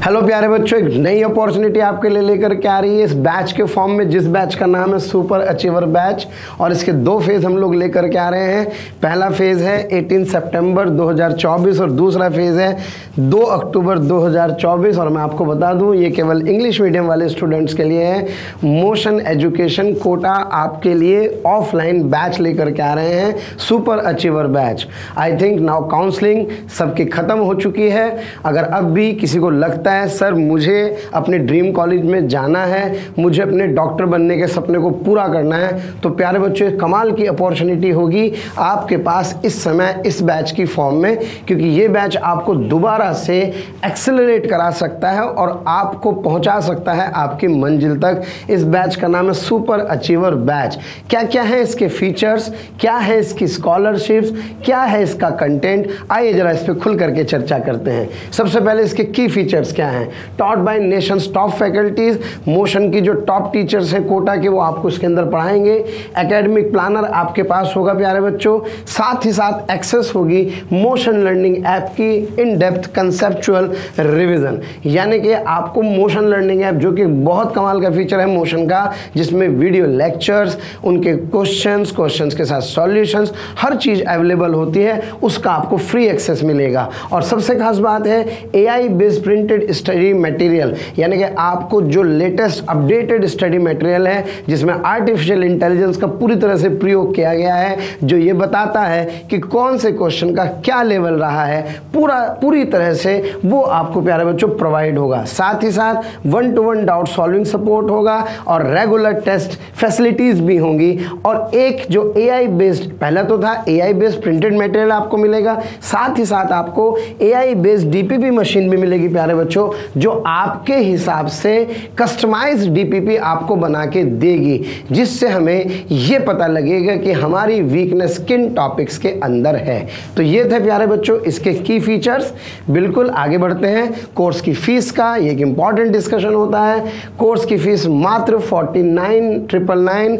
Hello प्यारे बच्चों, एक नई अपॉर्चुनिटी आपके लिए लेकर के आ रही है इस बैच के फॉर्म में, जिस बैच का नाम है सुपर अचीवर बैच। और इसके दो फेज़ हम लोग लेकर के आ रहे हैं। पहला फेज़ है 18 सितंबर 2024 और दूसरा फेज़ है 2 अक्टूबर 2024। और मैं आपको बता दूं, ये केवल इंग्लिश मीडियम वाले स्टूडेंट्स के लिए है। मोशन एजुकेशन कोटा आपके लिए ऑफलाइन बैच लेकर के आ रहे हैं, super achiever batch. I think now counselling सबकी ख़त्म हो चुकी है। अगर अब भी किसी को लगता है सर मुझे अपने ड्रीम कॉलेज में जाना है, मुझे अपने डॉक्टर बनने के सपने को पूरा करना है, तो प्यारे बच्चों कमाल की अपॉर्चुनिटी होगी आपके पास इस समय इस बैच की फॉर्म में, क्योंकि ये बैच आपको दोबारा से एक्सेलरेट करा सकता है और आपको पहुंचा सकता है आपकी मंजिल तक। इस बैच का नाम है सुपर अचीवर बैच। क्या क्या है इसके फीचर्स, क्या है इसकी स्कॉलरशिप्स, क्या है इसका कंटेंट, आइए जरा इस पर खुल करके चर्चा करते हैं। सबसे पहले इसके की फीचर्स क्या हैं। Taught by Nations top faculties, motion की जो टॉप टीचर्स हैं कोटा के, वो आपको इसके अंदर पढ़ाएंगे। एकेडमिक प्लानर आपके पास होगा प्यारे बच्चों, साथ ही साथ एक्सेस होगी मोशन लर्निंग ऐप की इन डेप्थ कंसेप्चुअल रिवीजन, यानी कि आपको मोशन लर्निंग ऐप, जो कि बहुत कमाल का फीचर है मोशन का, जिसमें वीडियो लेक्चर्स, उनके क्वेश्चंस के साथ सॉल्यूशंस, हर चीज़ अवेलेबल होती है, उसका आपको फ्री एक्सेस मिलेगा। और सबसे खास बात है AI based printed study material, यानी कि आपको जो लेटेस्ट अपडेटेड स्टडी मटेरियल है जिसमें आर्टिफिशियल इंटेलिजेंस का पूरी तरह से प्रयोग किया गया है, जो ये बताता है कि कौन से क्वेश्चन का क्या लेवल रहा है, पूरी तरह से वो आपको प्यारे बच्चों प्रोवाइड होगा। साथ ही साथ 1-to-1 डाउट सॉल्विंग सपोर्ट होगा और रेगुलर टेस्ट फैसिलिटीज भी होंगी। और एक जो AI बेस्ड, पहला तो था AI बेस्ड प्रिंटेड मटेरियल आपको मिलेगा, साथ ही साथ आपको AI बेस्ड DPP मशीन भी मिलेगी प्यारे बच्चों, जो आपके हिसाब से कस्टमाइज्ड DPP आपको बना के देगी, जिससे हमें ये पता लगेगा कि हमारी वीकनेस किन टॉपिक्स के अंदर है। तो ये थे प्यारे बच्चों इसके की फीचर्स। बिल्कुल आगे बढ़ते हैं कोर्स की फीस का, ये एक इंपॉर्टेंट डिस्कशन होता है। कोर्स की फीस मात्र 49,999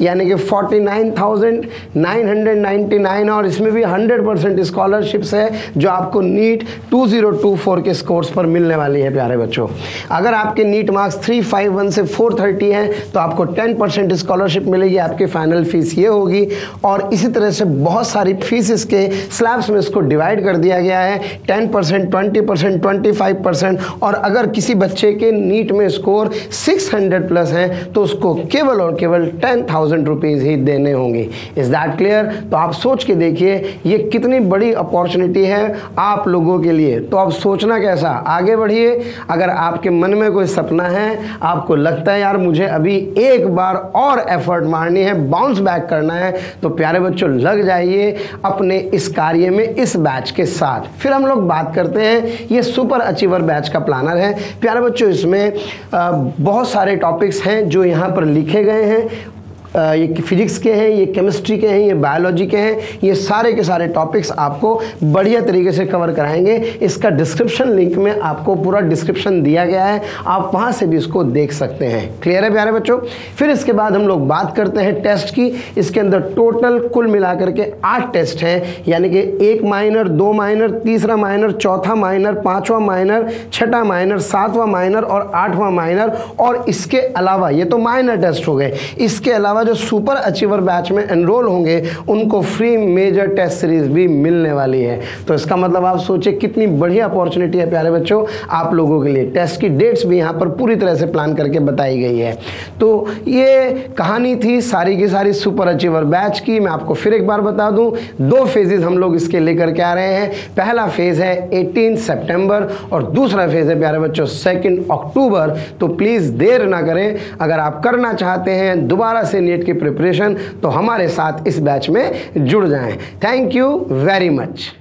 यानी कि 49,999, और इसमें भी 100% स्कॉलरशिप्स है जो आपको नीट 2024 के स्कोर्स पर मिलने वाली है प्यारे बच्चों। अगर आपके नीट मार्क्स 351 से 430 हैं तो आपको 10% स्कॉलरशिप मिलेगी, आपकी फाइनल फीस ये होगी। और इसी तरह से बहुत सारी फीस के स्लैब्स में इसको डिवाइड कर दिया गया है, 10%, 20%, 25%। और अगर किसी बच्चे के नीट में स्कोर 600 प्लस हैं तो उसको केवल और केवल 10,000 रुपीज़ ही देने होंगे। Is that clear? तो आप सोच के देखिए ये कितनी बड़ी अपॉर्चुनिटी है आप लोगों के लिए। तो अब सोचना कैसा, आगे बढ़िए। अगर आपके मन में कोई सपना है, आपको लगता है यार मुझे अभी एक बार और एफर्ट मारनी है, बाउंस बैक करना है, तो प्यारे बच्चों लग जाइए अपने इस कार्य में इस बैच के साथ। फिर हम लोग बात करते हैं, ये सुपर अचीवर बैच का प्लानर है प्यारे बच्चों। इसमें बहुत सारे टॉपिक्स हैं जो यहाँ पर लिखे गए हैं। ये फिजिक्स के हैं, ये केमिस्ट्री के हैं, ये बायोलॉजी के हैं, ये सारे के सारे टॉपिक्स आपको बढ़िया तरीके से कवर कराएंगे। इसका डिस्क्रिप्शन लिंक में आपको पूरा डिस्क्रिप्शन दिया गया है, आप वहाँ से भी इसको देख सकते हैं। क्लियर है प्यारे बच्चों? फिर इसके बाद हम लोग बात करते हैं टेस्ट की। इसके अंदर टोटल कुल मिलाकर के 8 टेस्ट हैं, यानी कि 1 माइनर, 2 माइनर, तीसरा माइनर, चौथा माइनर, 5वां माइनर, 6ठा माइनर, 7वां माइनर और 8वां माइनर। और इसके अलावा ये तो माइनर टेस्ट हो गए, इसके अलावा जो सुपर अचीवर बैच में एनरोल होंगे उनको फ्री मेजर टेस्ट सीरीज भी मिलने वाली है। तो इसका मतलब आप सोचिए कितनी बढ़िया अपॉर्चुनिटी है प्यारे बच्चों आप लोगों के लिए। टेस्ट की डेट्स भी यहाँ पर पूरी तरह से प्लान करके बताई गई है। तो ये कहानी थी सारी की सारी सुपर अचीवर बैच की। मैं आपको फिर एक बार बता दूं, 2 फेजेस हम लोग इसके लेकर के आ रहे हैं। पहला फेज है 18 सितंबर और दूसरा फेज है प्यारे बच्चों 2 अक्टूबर। तो प्लीज देर ना करें, अगर आप करना चाहते हैं दोबारा से नीट की प्रिपरेशन, तो हमारे साथ इस बैच में जुड़ जाएं। Thank you very much.